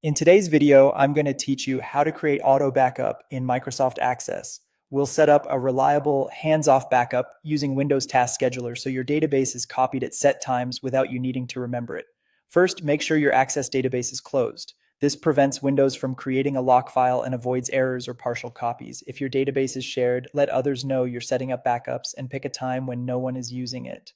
In today's video, I'm going to teach you how to create auto backup in Microsoft Access. We'll set up a reliable hands-off backup using Windows Task Scheduler so your database is copied at set times without you needing to remember it. First, make sure your Access database is closed. This prevents Windows from creating a lock file and avoids errors or partial copies. If your database is shared, let others know you're setting up backups and pick a time when no one is using it.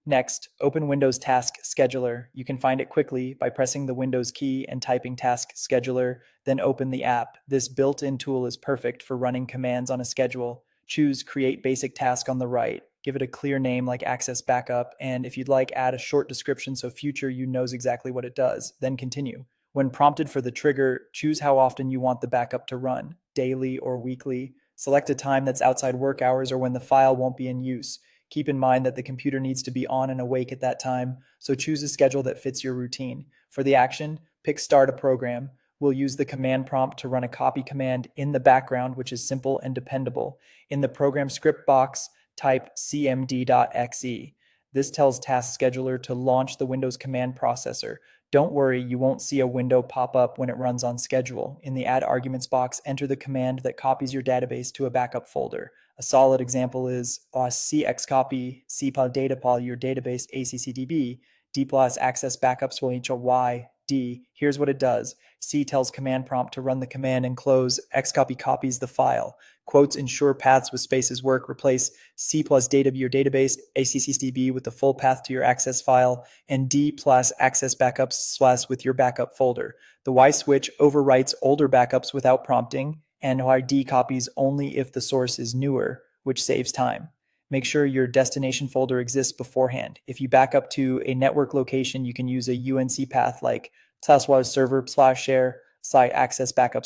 Next, open Windows Task Scheduler. You can find it quickly by pressing the Windows key and typing Task Scheduler, then open the app. This built-in tool is perfect for running commands on a schedule. Choose Create Basic Task on the right. Give it a clear name like Access Backup, and if you'd like, add a short description so future you knows exactly what it does. Then continue. When prompted for the trigger, choose how often you want the backup to run, daily or weekly. Select a time that's outside work hours or when the file won't be in use. Keep in mind that the computer needs to be on and awake at that time, so choose a schedule that fits your routine. For the action, pick Start a Program. We'll use the command prompt to run a copy command in the background, which is simple and dependable. In the program script box, type cmd.exe. This tells Task Scheduler to launch the Windows command processor. Don't worry, you won't see a window pop up when it runs on schedule. In the Add Arguments box, enter the command that copies your database to a backup folder. A solid example is cxcopy cpal datapal your database accdb d plus access backups will y d. Here's what it does. C tells command prompt to run the command and close. Xcopy copies the file. Quotes ensure paths with spaces work. Replace C plus data your database accdb with the full path to your access file, and D plus access backups slash with your backup folder. The Y switch overwrites older backups without prompting, and YD copies only if the source is newer, which saves time. Make sure your destination folder exists beforehand. If you back up to a network location, you can use a UNC path like /server/share /access backup/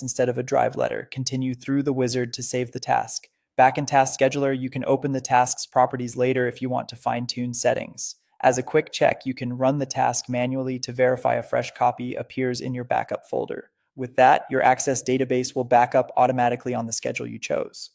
instead of a drive letter. Continue through the wizard to save the task. Back in Task Scheduler, you can open the task's properties later if you want to fine-tune settings. As a quick check, you can run the task manually to verify a fresh copy appears in your backup folder. With that, your Access database will back up automatically on the schedule you chose.